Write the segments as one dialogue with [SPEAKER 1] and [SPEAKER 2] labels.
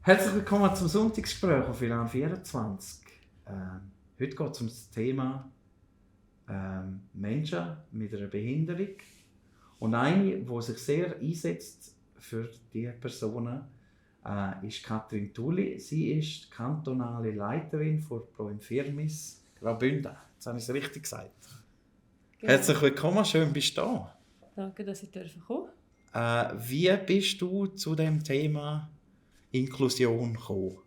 [SPEAKER 1] Herzlich willkommen zum Sonntagsgespräch auf WLAN 24. Heute geht es um das Thema Menschen mit einer Behinderung. Und eine, die sich sehr einsetzt für diese Personen, ist Katrin Tulli. Sie ist kantonale Leiterin von Pro Infirmis Graubünden. Jetzt habe ich es richtig gesagt. Genau. Herzlich willkommen, schön bist du da.
[SPEAKER 2] Danke, dass ich kommen
[SPEAKER 1] Wie bist du zu dem Thema Inklusion gekommen?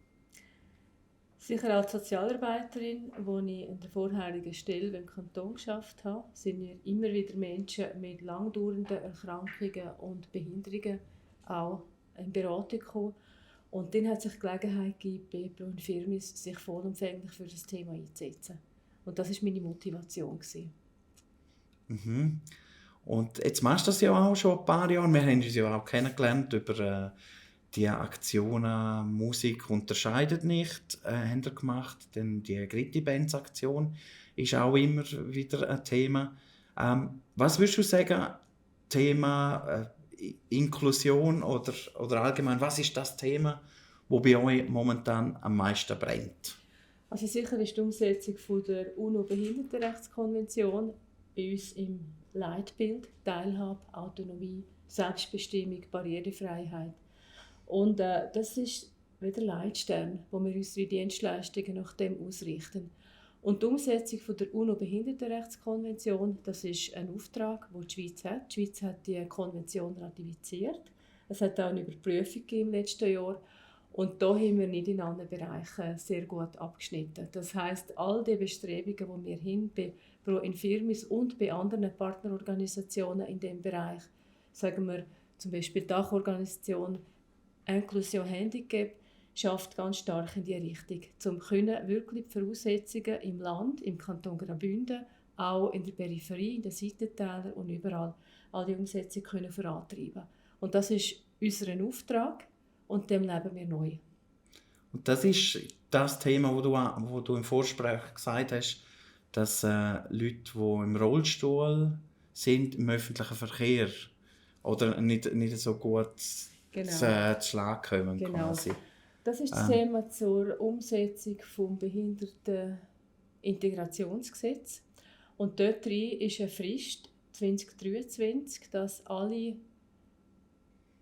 [SPEAKER 2] Sicher als Sozialarbeiterin, wo ich in der vorherigen Stelle im Kanton geschafft habe, sind mir immer wieder Menschen mit langdauernden Erkrankungen und Behinderungen auch in Beratung gekommen. Und dann hat sich die Gelegenheit gegeben, bei Pro Infirmis sich vollumfänglich für das Thema einzusetzen. Und das war meine Motivation.
[SPEAKER 1] Mhm. Und jetzt machst du das ja auch schon ein paar Jahre. Wir haben uns ja auch kennengelernt über die Aktionen «Musik unterscheidet nicht», haben wir gemacht. Dann die Gritti-Bands-Aktion ist auch immer wieder ein Thema. Was würdest du sagen, Thema Inklusion oder allgemein, was ist das Thema, das bei euch momentan am meisten brennt?
[SPEAKER 2] Also sicher ist die Umsetzung von der UNO-Behindertenrechtskonvention bei uns im Leitbild Teilhabe, Autonomie, Selbstbestimmung, Barrierefreiheit. Und das ist wie der Leitstern, wo wir unsere Dienstleistungen nach dem ausrichten. Und die Umsetzung von der UNO-Behindertenrechtskonvention, das ist ein Auftrag, den die Schweiz hat. Die Schweiz hat die Konvention ratifiziert. Es hat auch eine Überprüfung im letzten Jahr. Und da haben wir nicht in allen Bereichen sehr gut abgeschnitten. Das heisst, all die Bestrebungen, die wir haben, bei Pro Infirmis und bei anderen Partnerorganisationen in diesem Bereich, sagen wir zum Beispiel die Dachorganisation Inklusion Handicap, schafft ganz stark in diese Richtung, um wirklich die Voraussetzungen im Land, im Kanton Graubünden, auch in der Peripherie, in den Seitentälern und überall all die Umsetzung vorantreiben. Und das ist unser Auftrag. Und dem leben wir neu.
[SPEAKER 1] Und das ist das Thema, wo du im Vorgespräch gesagt hast, dass Leute, die im Rollstuhl sind, im öffentlichen Verkehr oder nicht so gut zu Schlag kommen.
[SPEAKER 2] Genau.
[SPEAKER 1] Quasi.
[SPEAKER 2] Das ist das Thema zur Umsetzung des Behindertenintegrationsgesetzes. Und dort drin ist eine Frist 2023, dass alle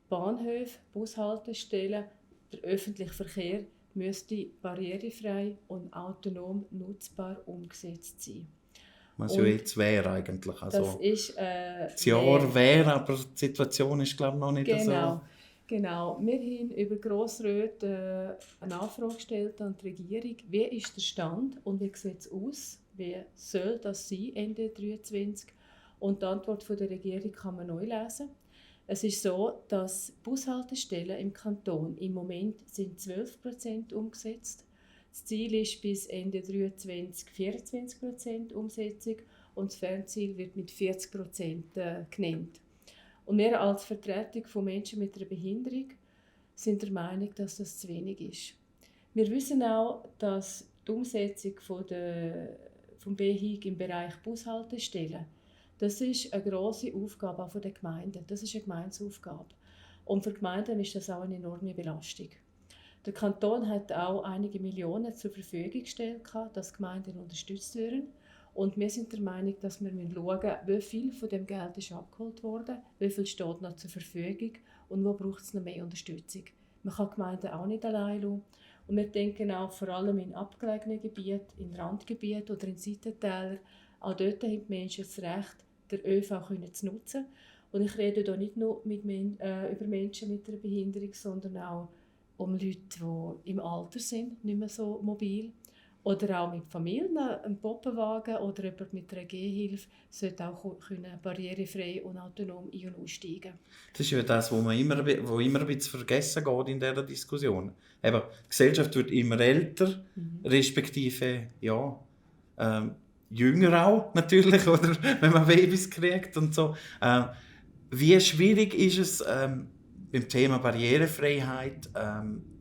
[SPEAKER 2] Bahnhöfe, Bushaltestellen, der öffentliche Verkehr müsste barrierefrei und autonom nutzbar umgesetzt sein.
[SPEAKER 1] Was ja jetzt wäre eigentlich. Also,
[SPEAKER 2] das ist,
[SPEAKER 1] das Jahr wäre, aber die Situation ist glaube ich noch nicht so.
[SPEAKER 2] Genau. Wir haben über Grossräte eine Anfrage gestellt an die Regierung. Wie ist der Stand und wie sieht es aus? Wie soll das sein Ende 2023? Und die Antwort von der Regierung kann man neu lesen. Es ist so, dass Bushaltestellen im Kanton im Moment sind 12% umgesetzt. Das Ziel ist bis Ende 2023 24% Umsetzung und das Fernziel wird mit 40% genannt. Und wir als Vertretung von Menschen mit einer Behinderung sind der Meinung, dass das zu wenig ist. Wir wissen auch, dass die Umsetzung vom BHIG im Bereich Bushaltestellen, das ist eine grosse Aufgabe auch der Gemeinden. Das ist eine Gemeindeaufgabe. Und für die Gemeinden ist das auch eine enorme Belastung. Der Kanton hat auch einige Millionen zur Verfügung gestellt, dass die Gemeinden unterstützt werden. Und wir sind der Meinung, dass wir schauen müssen, wie viel von dem Geld ist abgeholt worden, wie viel steht noch zur Verfügung und wo braucht es noch mehr Unterstützung. Man kann die Gemeinden auch nicht allein lassen. Und wir denken auch vor allem in abgelegenen Gebieten, in Randgebieten oder in Seitentälern, auch dort haben die Menschen das Recht, den ÖV zu nutzen. Und ich rede hier nicht nur über Menschen mit einer Behinderung, sondern auch um Leute, die im Alter sind, nicht mehr so mobil. Oder auch mit Familien, ein Poppenwagen oder jemand mit einer Gehhilfe sollte auch barrierefrei und autonom ein- und aussteigen.
[SPEAKER 1] Das ist ja das, wo immer ein bisschen vergessen geht in dieser Diskussion. Eben, die Gesellschaft wird immer älter, respektive jünger auch natürlich, oder wenn man Babys kriegt und so. Wie schwierig ist es beim Thema Barrierefreiheit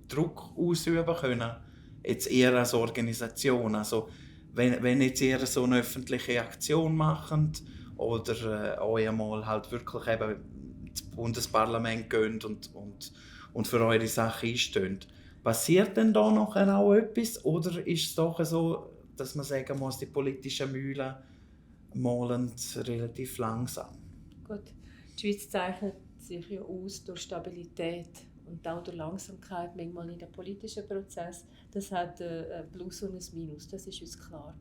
[SPEAKER 1] Druck ausüben können? Jetzt eher als Organisation, also wenn jetzt eher so eine öffentliche Aktion machen oder euch einmal halt wirklich eben ins Bundesparlament gehen und für eure Sache einstehen. Passiert denn da nachher auch etwas? Oder ist es doch so, dass man sagen muss, die politischen Mühlen mahlen relativ langsam?
[SPEAKER 2] Gut, die Schweiz zeichnet sich ja aus durch Stabilität und auch durch Langsamkeit manchmal in den politischen Prozess. Das hat ein Plus und ein Minus, das ist uns klar.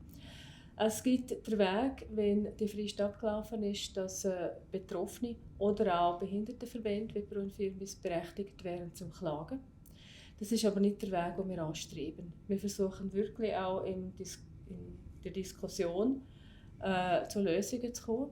[SPEAKER 2] Es gibt den Weg, wenn die Frist abgelaufen ist, dass Betroffene oder auch Behindertenverbände wie Pro Infirmis berechtigt wären zum Klagen. Das ist aber nicht der Weg, den wir anstreben. Wir versuchen wirklich auch in der Diskussion zu Lösungen zu kommen.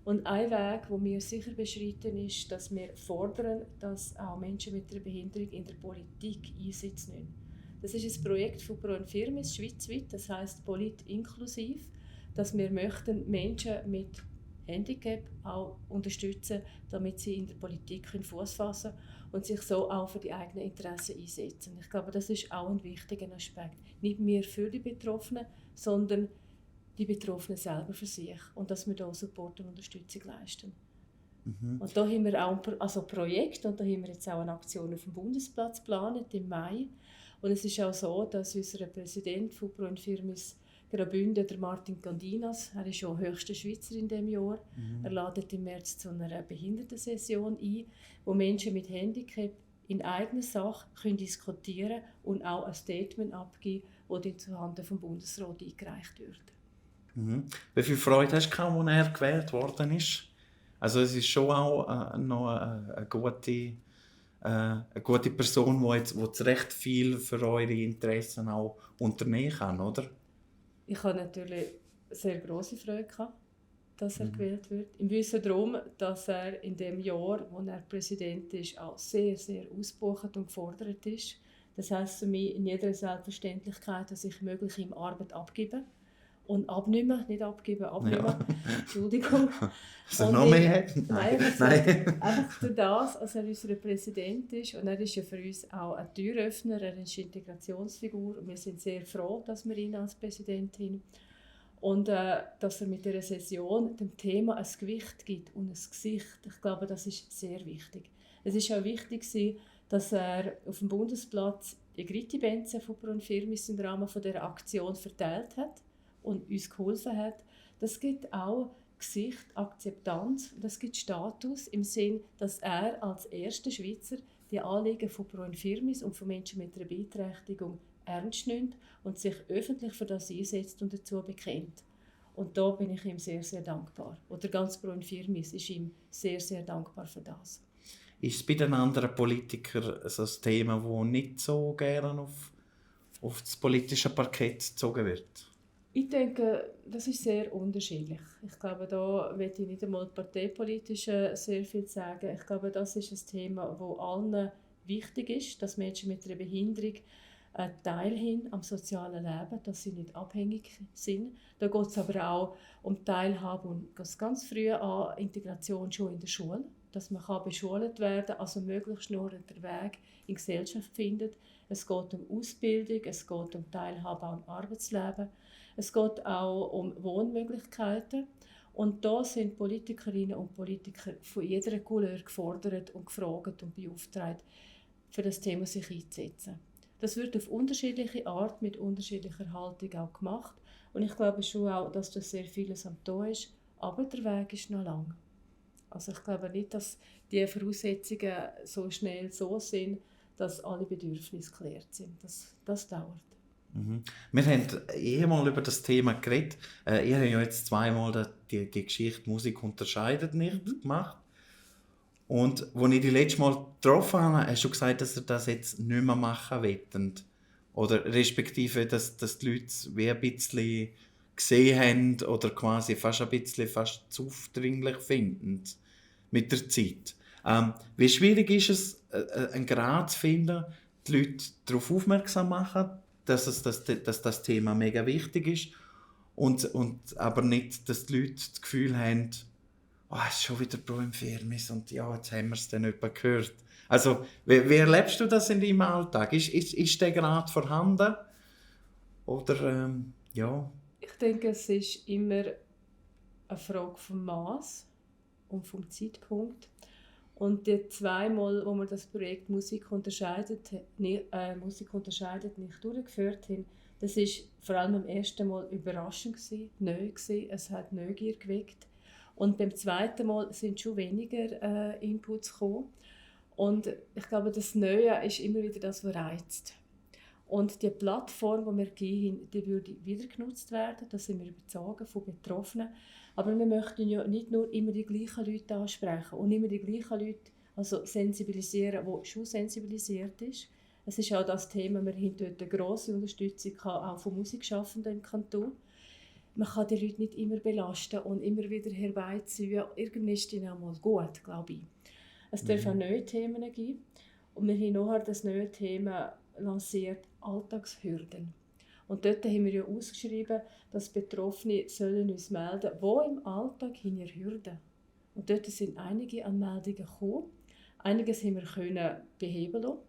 [SPEAKER 2] Und ein Weg, den wir sicher beschreiten, ist, dass wir fordern, dass auch Menschen mit einer Behinderung in der Politik Einsitz nehmen. Das ist ein Projekt von Pro Infirmis schweizweit, das heisst Polit-inklusiv, dass wir möchten Menschen mit Handicap auch unterstützen, damit sie in der Politik Fuß fassen können und sich so auch für die eigenen Interessen einsetzen. Ich glaube, das ist auch ein wichtiger Aspekt. Nicht mehr für die Betroffenen, sondern die Betroffenen selber für sich und dass wir da Support und Unterstützung leisten. Und da haben wir auch ein Projekt und da haben wir jetzt auch eine Aktion auf dem Bundesplatz geplant im Mai. Und es ist auch so, dass unser Präsident von Pro Infirmis Graubünden, der Martin Candinas, er ist schon höchster Schweizer in diesem Jahr, er ladet im März zu einer Behindertensession ein, wo Menschen mit Handicap in eigener Sache können diskutieren und auch ein Statement abgeben, das dann zuhanden vom Bundesrat eingereicht wird.
[SPEAKER 1] Wie viel Freude hast du gehabt, als er gewählt worden ist? Also es ist schon auch noch eine gute Person, die jetzt recht viel für eure Interessen auch unternehmen kann, oder?
[SPEAKER 2] Ich hatte natürlich sehr grosse Freude gehabt, dass er gewählt wird. Im Wissen darum, dass er in dem Jahr, wo er Präsident ist, auch sehr, sehr ausgebucht und gefordert ist. Das heisst für mich in jeder Selbstverständlichkeit, dass ich möglich ihm Arbeit abgebe. Und abnehmen, nicht abgeben, abnehmen. Ja. Entschuldigung.
[SPEAKER 1] Ist er noch mehr?
[SPEAKER 2] Nein. Einfach durch das, als er unser Präsident ist. Und er ist ja für uns auch ein Türöffner, er ist eine Integrationsfigur. Und wir sind sehr froh, dass wir ihn als Präsident haben. Und dass er mit dieser Session dem Thema ein Gewicht gibt und ein Gesicht. Ich glaube, das ist sehr wichtig. Es war auch wichtig, dass er auf dem Bundesplatz die Griti-Benze von Pro Infirmis im Rahmen dieser Aktion verteilt hat und uns geholfen hat. Das gibt auch Gesicht, Akzeptanz und das gibt Status im Sinn, dass er als erster Schweizer die Anliegen von Pro Infirmis und von Menschen mit einer Beeinträchtigung ernst nimmt und sich öffentlich für das einsetzt und dazu bekennt. Und da bin ich ihm sehr, sehr dankbar. Oder ganz Pro Infirmis ist ihm sehr, sehr dankbar für das.
[SPEAKER 1] Ist es bei den anderen Politikern so ein Thema, das nicht so gerne auf das politische Parkett gezogen wird?
[SPEAKER 2] Ich denke, das ist sehr unterschiedlich. Ich glaube, da will ich nicht einmal parteipolitisch sehr viel sagen. Ich glaube, das ist ein Thema, das allen wichtig ist, dass Menschen mit einer Behinderung einen Teil haben am sozialen Leben, dass sie nicht abhängig sind. Da geht es aber auch um Teilhabe und ganz früh an Integration schon in der Schule, dass man beschult werden kann, also möglichst nur den Weg in die Gesellschaft findet. Es geht um Ausbildung, es geht um Teilhabe am Arbeitsleben. Es geht auch um Wohnmöglichkeiten. Und da sind Politikerinnen und Politiker von jeder Couleur gefordert und gefragt und beauftragt, für das Thema sich einzusetzen. Das wird auf unterschiedliche Art, mit unterschiedlicher Haltung auch gemacht. Und ich glaube schon auch, dass das sehr vieles am Tun ist. Aber der Weg ist noch lang. Also ich glaube nicht, dass die Voraussetzungen so schnell so sind, dass alle Bedürfnisse geklärt sind. Das dauert.
[SPEAKER 1] Wir haben mal über das Thema geredet. Ihr habt ja jetzt zweimal die Geschichte «Musik unterscheidet nicht» gemacht. Und als ich die letzte Mal getroffen habe, hast du gesagt, dass ihr das jetzt nicht mehr machen wollt. Oder respektive, dass die Leute wie ein bisschen gesehen haben oder quasi fast zu aufdringlich finden mit der Zeit. Wie schwierig ist es, einen Grad zu finden, die Leute darauf aufmerksam machen, dass das Thema mega wichtig ist und aber nicht, dass die Leute das Gefühl haben, es ist schon wieder Pro Infirmis und ja, jetzt haben wir es dann nicht gehört. Also, wie erlebst du das in deinem Alltag? Ist der Grad vorhanden? Oder, ja?
[SPEAKER 2] Ich denke, es ist immer eine Frage vom Maß und vom Zeitpunkt. Und die zweimal, wo wir das Projekt Musik unterscheidet nicht durchgeführt haben, das war vor allem am ersten Mal überraschend gewesen, neu gewesen, es hat Neugier geweckt. Und beim zweiten Mal sind schon weniger Inputs gekommen. Und ich glaube, das Neue ist immer wieder das, was reizt. Und die Plattform, die wir geben, die würde wieder genutzt werden, da sind wir überzeugt von Betroffenen. Aber wir möchten ja nicht nur immer die gleichen Leute ansprechen und immer die gleichen Leute sensibilisieren, die schon sensibilisiert ist. Es ist auch das Thema, wir haben dort eine grosse Unterstützung auch von Musikschaffenden im Kanton. Man kann die Leute nicht immer belasten und immer wieder herbeiziehen. Irgendwann ist es auch mal gut, glaube ich. Es darf auch neue Themen geben. Und wir haben nachher das neue Thema lanciert, Alltagshürden. Und dort haben wir ja ausgeschrieben, dass Betroffene sollen uns melden, wo im Alltag haben ihr Hürden. Und dort sind einige Anmeldungen gekommen. Einiges haben wir beheben lassen.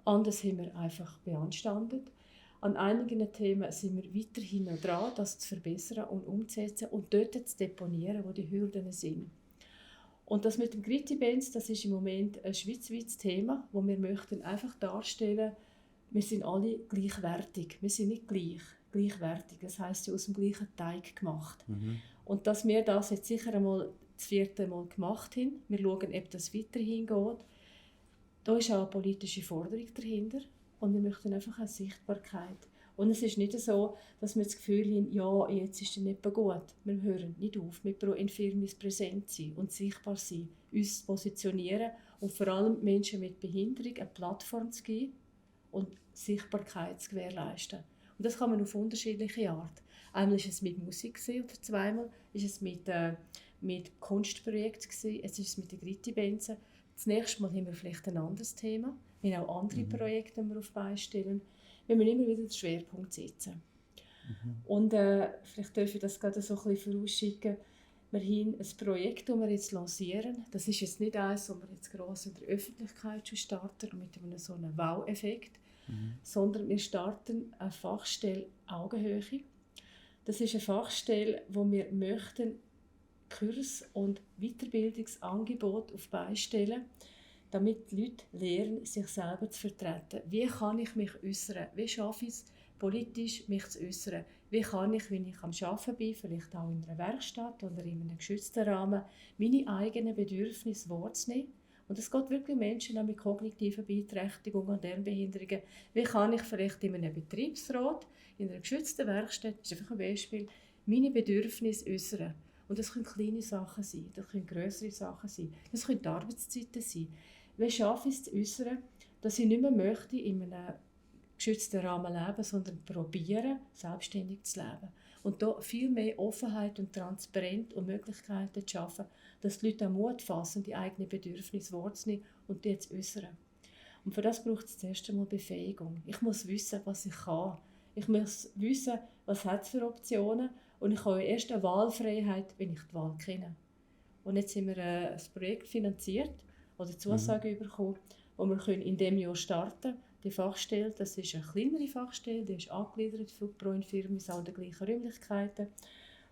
[SPEAKER 2] Anderes haben wir einfach beanstandet. An einigen Themen sind wir weiterhin dran, das zu verbessern und umzusetzen und dort zu deponieren, wo die Hürden sind. Und das mit dem Gritty-Benz, das ist im Moment ein schweizweites Thema, wo wir möchten einfach darstellen, wir sind alle gleichwertig. Wir sind nicht gleichwertig. Das heisst, ja aus dem gleichen Teig gemacht. Und dass wir das jetzt sicher einmal das 4. Mal gemacht haben, wir schauen, ob das weiterhin geht, da ist auch eine politische Forderung dahinter. Und wir möchten einfach eine Sichtbarkeit. Und es ist nicht so, dass wir das Gefühl haben, ja, jetzt ist es nicht mehr gut. Wir hören nicht auf. Wir brauchen in Firmen präsent sein und sichtbar sein, uns positionieren und vor allem Menschen mit Behinderung eine Plattform zu geben und Sichtbarkeit zu gewährleisten. Und das kann man auf unterschiedliche Art. Einmal war es mit Musik oder zweimal ist es mit Kunstprojekten, es ist es mit den Gritty-Benzen. Das nächste Mal haben wir vielleicht ein anderes Thema. Wir haben auch andere Projekte, die wir auf Beine stellen. Wir müssen immer wieder den Schwerpunkt setzen. Und vielleicht darf ich das gerade so ein bisschen vorausschicken. Wir haben ein Projekt, das wir jetzt lancieren. Das ist jetzt nicht eins, das wir jetzt gross in der Öffentlichkeit schon starten, mit einem so einem Wow-Effekt, sondern wir starten eine Fachstelle Augenhöhe. Das ist eine Fachstelle, wo wir möchten Kurs- und Weiterbildungsangebote auf Beine stellen, damit die Leute lernen, sich selber zu vertreten. Wie kann ich mich äußern? Wie schaffe ich es, politisch mich zu äußern? Wie kann ich, wenn ich am Arbeiten bin, vielleicht auch in einer Werkstatt oder in einem geschützten Rahmen, meine eigenen Bedürfnisse wahrzunehmen? Und es geht wirklich Menschen auch mit kognitiven Beeinträchtigungen und Lernbehinderungen. Wie kann ich vielleicht in einem Betriebsrat, in einer geschützten Werkstatt, das ist einfach ein Beispiel, meine Bedürfnisse äußern? Und das können kleine Sachen sein, das können grössere Sachen sein, das können die Arbeitszeiten sein. Wie schaffe ich es zu äußern, dass ich nicht mehr möchte in einem geschützten Rahmen leben, sondern probieren, selbstständig zu leben. Und da viel mehr Offenheit und Transparenz und Möglichkeiten zu schaffen, dass die Leute auch Mut fassen, die eigenen Bedürfnisse wahrzunehmen und die zu äußern. Und für das braucht es zuerst einmal Befähigung. Ich muss wissen, was ich kann. Ich muss wissen, was es für Optionen hat. Und ich habe erst eine Wahlfreiheit, wenn ich die Wahl kenne. Und jetzt haben wir ein Projekt finanziert oder Zusagen bekommen, wo wir in diesem Jahr starten können. Die Fachstelle, das ist eine kleinere Fachstelle, die ist angegliedert pro Firma, ist auch in den gleichen Räumlichkeiten.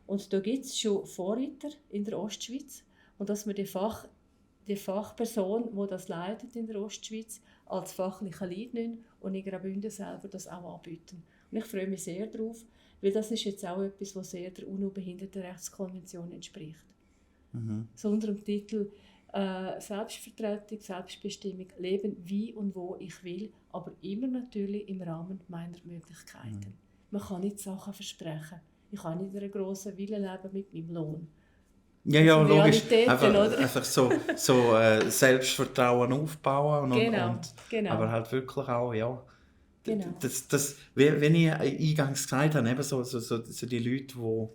[SPEAKER 2] Und da gibt es schon Vorreiter in der Ostschweiz. Und dass wir die Fachperson, die das leitet in der Ostschweiz, als fachliche Lead nehmen und in Graubünden selber das auch anbieten. Und ich freue mich sehr darauf, weil das ist jetzt auch etwas, was sehr der UNO-Behindertenrechtskonvention entspricht. So unter dem Titel Selbstvertretung, Selbstbestimmung, leben wie und wo ich will, aber immer natürlich im Rahmen meiner Möglichkeiten. Man kann nicht Sachen versprechen. Ich kann nicht in einer grossen Villa leben mit meinem Lohn.
[SPEAKER 1] Ja, logisch. Einfach so Selbstvertrauen aufbauen.
[SPEAKER 2] Genau.
[SPEAKER 1] Aber halt wirklich auch, ja.
[SPEAKER 2] Genau.
[SPEAKER 1] Wenn ich eingangs gesagt habe, eben so die Leute,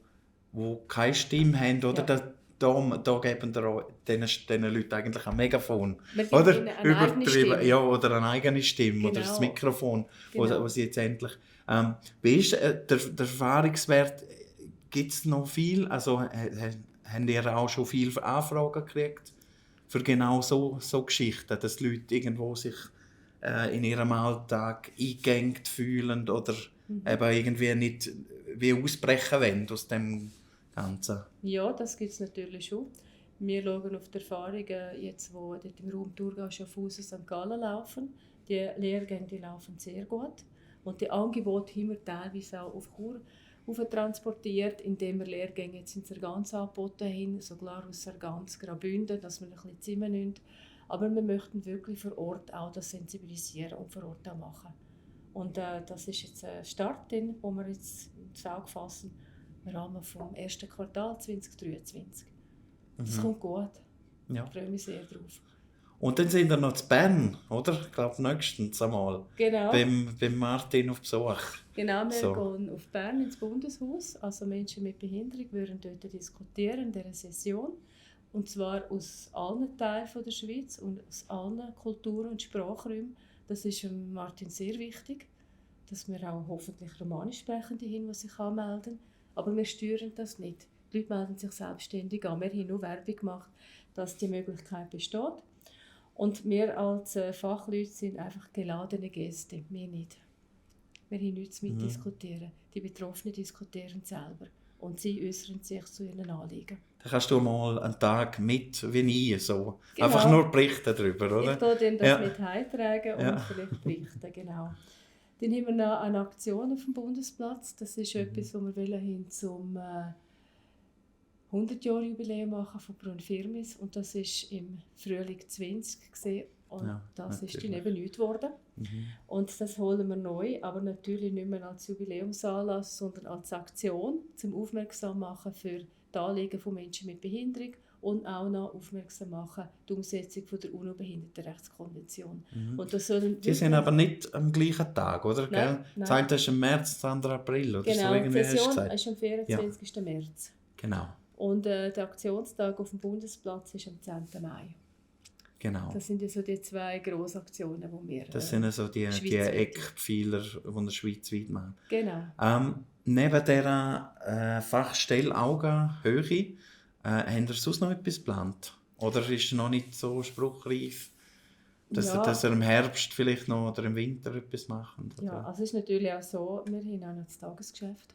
[SPEAKER 1] die keine Stimme haben, oder?
[SPEAKER 2] Ja.
[SPEAKER 1] Da geben wir diesen Leuten eigentlich ein Megafon.
[SPEAKER 2] Oder? Eine eigene Stimme.
[SPEAKER 1] Ja, oder eine eigene Stimme,
[SPEAKER 2] Genau.
[SPEAKER 1] oder das Mikrofon,
[SPEAKER 2] Genau.
[SPEAKER 1] wo sie jetzt endlich... wie ist der Erfahrungswert? Gibt es noch viel? Also, habt ihr auch schon viele Anfragen gekriegt für genau so Geschichten, dass die Leute irgendwo sich in ihrem Alltag eingegangen fühlen oder eben irgendwie nicht wie ausbrechen wollen aus dem Ganzen?
[SPEAKER 2] Ja, das gibt es natürlich schon. Wir schauen auf die Erfahrungen, jetzt, die dort im Raum Thurgau, Schaffhausen, St. Gallen laufen. Die Lehrgänge die laufen sehr gut. Und die Angebote haben wir teilweise auch auf Chur transportiert, indem wir Lehrgänge jetzt in Sargans angeboten haben, sogar aus Sargans Graubünden, dass wir ein bisschen Zimmer nehmen. Aber wir möchten wirklich vor Ort auch das sensibilisieren und vor Ort auch machen. Und das ist jetzt ein Start, den wir jetzt ins Auge fassen, im Rahmen vom ersten Quartal 2023. Das kommt gut.
[SPEAKER 1] Ja.
[SPEAKER 2] Ich freue mich sehr drauf.
[SPEAKER 1] Und dann sind wir noch zu Bern, oder? Ich glaube, nächstens einmal.
[SPEAKER 2] Genau.
[SPEAKER 1] Beim Martin auf Besuch.
[SPEAKER 2] Genau, wir gehen auf Bern ins Bundeshaus. Also Menschen mit Behinderung würden dort diskutieren in dieser Session. Und zwar aus allen Teilen der Schweiz und aus allen Kulturen und Sprachräumen. Das ist Martin sehr wichtig, dass wir auch hoffentlich Romanisch Sprechende haben, die sich anmelden. Aber wir steuern das nicht. Die Leute melden sich selbstständig an. Wir haben nur Werbung gemacht, dass die Möglichkeit besteht. Und wir als Fachleute sind einfach geladene Gäste, wir nicht. Wir haben nichts mitdiskutieren. Die Betroffenen diskutieren selber und sie äußern sich zu ihren Anliegen.
[SPEAKER 1] Da kannst du mal einen Tag mit wie ich, so.
[SPEAKER 2] Genau.
[SPEAKER 1] Einfach nur berichten darüber, oder?
[SPEAKER 2] Ich tue dann das mit heimtragen und vielleicht berichten, genau. Dann haben wir noch eine Aktion auf dem Bundesplatz. Das ist etwas, was wir hin zum 100-Jahr-Jubiläum machen von Brun Firmis. Und das war im Frühling 20 gewesen. Und das ist dann eben nichts geworden. Und das holen wir neu, aber natürlich nicht mehr als Jubiläumsanlass, sondern als Aktion zum Aufmerksam machen für die Anliegen von Menschen mit Behinderung und auch noch aufmerksam machen die Umsetzung von der UNO-Behindertenrechtskonvention. Und das
[SPEAKER 1] die sind aber nicht am gleichen Tag, oder?
[SPEAKER 2] Nein.
[SPEAKER 1] Das eine ist im März, das andere April, oder
[SPEAKER 2] genau,
[SPEAKER 1] so irgendwie
[SPEAKER 2] die Session
[SPEAKER 1] hast du
[SPEAKER 2] ist am 24. März.
[SPEAKER 1] Genau.
[SPEAKER 2] Und der Aktionstag auf dem Bundesplatz ist am 10. Mai.
[SPEAKER 1] Genau.
[SPEAKER 2] Das sind ja so die zwei Grossaktionen, die wir
[SPEAKER 1] das sind so die Eckpfeiler, die wir schweizweit machen.
[SPEAKER 2] Genau.
[SPEAKER 1] Neben dieser Fachstelle Augenhöhe, haben ihr sonst noch etwas geplant? Oder ist es noch nicht so spruchreif, dass ihr im Herbst vielleicht noch oder im Winter etwas macht? Oder?
[SPEAKER 2] Ja, also es ist natürlich auch so, wir haben auch noch das Tagesgeschäft.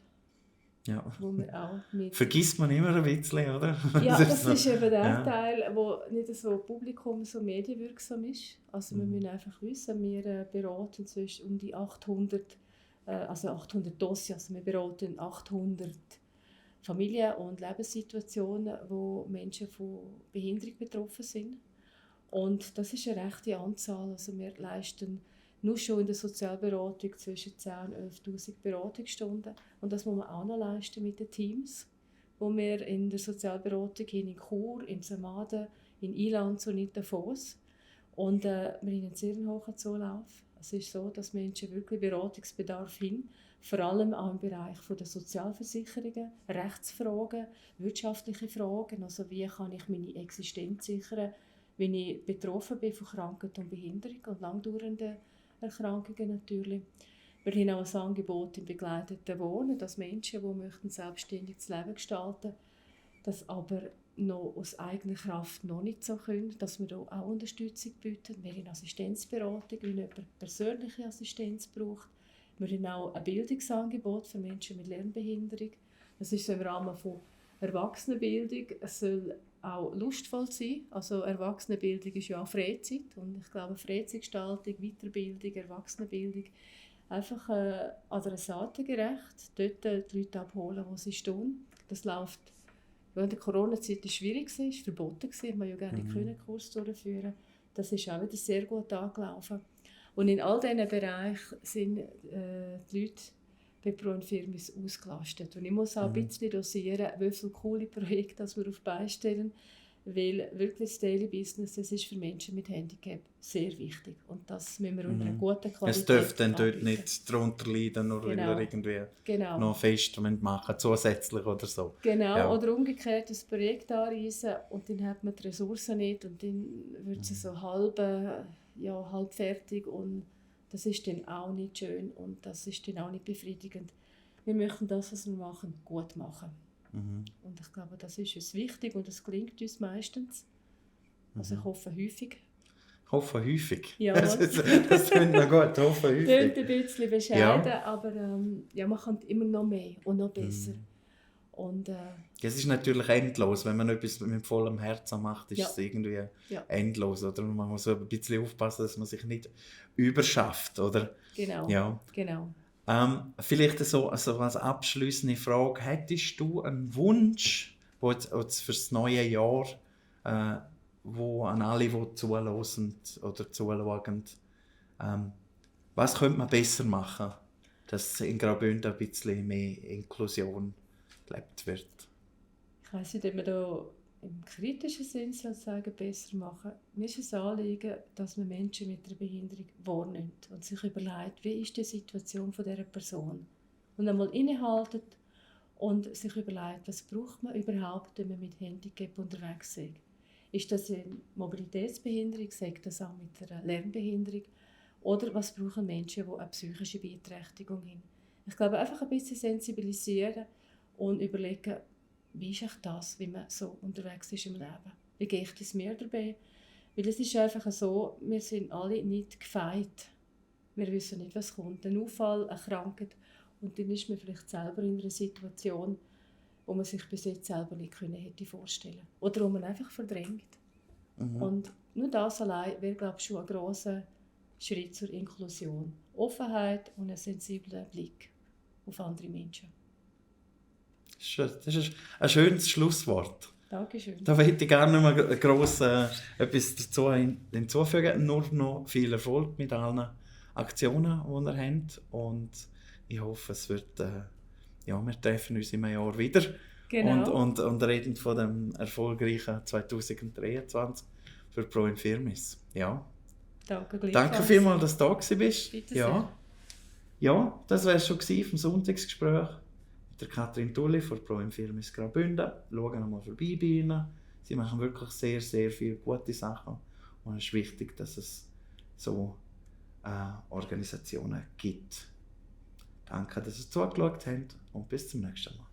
[SPEAKER 1] Ja.
[SPEAKER 2] Wo wir auch mit
[SPEAKER 1] Vergisst man immer ein bisschen, oder?
[SPEAKER 2] Ja, das ist eben der Teil, der nicht so Publikum, so medienwirksam ist. Also wir müssen einfach wissen, wir beraten zwischen um die 800 Dossiers, also wir beraten 800 Familien- und Lebenssituationen, wo Menschen von Behinderung betroffen sind. Und das ist eine rechte Anzahl. Also wir leisten nur schon in der Sozialberatung zwischen 10.000 und 11.000 Beratungsstunden. Und das muss man auch noch leisten mit den Teams, wo wir in der Sozialberatung in Chur, in Samaden, in Ilanz und in Davos. Und wir haben einen sehr hohen Zulauf. Es ist so, dass Menschen wirklich Beratungsbedarf haben, vor allem auch im Bereich der Sozialversicherungen, Rechtsfragen, wirtschaftliche Fragen, also wie kann ich meine Existenz sichern, wenn ich betroffen bin von Krankheit und Behinderung und langdauernden Erkrankungen natürlich. Wir haben auch ein Angebot im begleiteten Wohnen, dass Menschen, die möchten, selbstständig das Leben gestalten, das aber noch aus eigener Kraft noch nicht so können, dass wir da auch Unterstützung bieten. Wir haben Assistenzberatung, wenn jemand persönliche Assistenz braucht. Wir haben auch ein Bildungsangebot für Menschen mit Lernbehinderung. Das ist so im Rahmen von Erwachsenenbildung. Es soll auch lustvoll sein. Also Erwachsenenbildung ist ja auch Freizeit. Und ich glaube, Freizeitgestaltung, Weiterbildung, Erwachsenenbildung, einfach adressatengerecht, dort die Leute abholen, wo sie stehen. Das läuft während der Corona-Zeit schwierig war, es war verboten, man ja gerne einen Kurs durchführen. Das ist auch wieder sehr gut angelaufen. Und in all diesen Bereichen sind die Leute bei Brun Firmis ausgelastet. Und ich muss auch ein bisschen dosieren, wie viele coole Projekte wir auf die Beine stellen, weil wirklich das Daily Business, das ist für Menschen mit Handicap sehr wichtig. Und das müssen wir unter einer guten Qualität
[SPEAKER 1] Es dürfte dann dort nicht darunter leiden, nur weil wir irgendwie noch fest machen, zusätzlich oder so.
[SPEAKER 2] Genau, ja. Oder umgekehrt das Projekt anreisen und dann hat man die Ressourcen nicht und dann wird es so halb fertig und das ist dann auch nicht schön und das ist dann auch nicht befriedigend. Wir möchten das, was wir machen, gut machen. Und ich glaube, das ist uns wichtig und es gelingt uns meistens. Also ich hoffe häufig.
[SPEAKER 1] Hoffen häufig?
[SPEAKER 2] Ja.
[SPEAKER 1] Das klingt noch gut, hoffen häufig.
[SPEAKER 2] Klingt ein bisschen bescheiden, aber man kann immer noch mehr und noch besser. Und,
[SPEAKER 1] Es ist natürlich endlos, wenn man etwas mit vollem Herzen macht, ist
[SPEAKER 2] Ja.
[SPEAKER 1] es irgendwie
[SPEAKER 2] Ja.
[SPEAKER 1] endlos. Oder? Man muss so ein bisschen aufpassen, dass man sich nicht überschafft. Oder?
[SPEAKER 2] genau,
[SPEAKER 1] Ja.
[SPEAKER 2] genau.
[SPEAKER 1] Vielleicht so als abschließende Frage, hättest du einen Wunsch, wo jetzt für das neue Jahr, wo an alle, die zuhören oder zuschauen, was könnte man besser machen, dass in Graubünden ein bisschen mehr Inklusion gelebt wird?
[SPEAKER 2] Ich weiss nicht, ob man da im kritischen Sinn sozusagen besser machen. Mir ist es ein Anliegen, dass man Menschen mit einer Behinderung wahrnimmt und sich überlegt, wie ist die Situation von dieser Person. Und einmal innehaltet und sich überlegt, was braucht man überhaupt, wenn man mit Handicap unterwegs ist. Ist das eine Mobilitätsbehinderung, sagt das auch mit einer Lernbehinderung? Oder was brauchen Menschen, die eine psychische Beeinträchtigung haben? Ich glaube, einfach ein bisschen sensibilisieren und überlegen, wie ist echt das, wie man so unterwegs ist im Leben? Wie geht es mir dabei? Weil es ist einfach so, wir sind alle nicht gefeit. Wir wissen nicht, was kommt. Ein Unfall, eine Krankheit. Und dann ist man vielleicht selber in einer Situation, wo man sich bis jetzt selber nicht hätte vorstellen können. Oder wo man einfach verdrängt. Und nur das allein wäre, glaube ich, schon ein grosser Schritt zur Inklusion. Offenheit und einen sensiblen Blick auf andere Menschen.
[SPEAKER 1] Das ist ein schönes Schlusswort.
[SPEAKER 2] Dankeschön.
[SPEAKER 1] Da möchte ich gerne nicht mehr gross etwas dazu hinzufügen. Nur noch viel Erfolg mit allen Aktionen, die ihr habt. Und ich hoffe, es wird, wir treffen uns im Jahr wieder.
[SPEAKER 2] Genau.
[SPEAKER 1] Und reden von dem erfolgreichen 2023 für Pro Infirmis. Ja. Danke vielmals, dass du da bist.
[SPEAKER 2] Bitte
[SPEAKER 1] ja.
[SPEAKER 2] sehr.
[SPEAKER 1] Ja, das war es schon vom Sonntagsgespräch mit der Katrin Tulli von Pro Infirmis Graubünden. Schauen wir mal vorbei bei ihnen. Sie machen wirklich sehr, sehr viele gute Sachen. Und es ist wichtig, dass es so Organisationen gibt. Danke, dass ihr zugeschaut habt und bis zum nächsten Mal.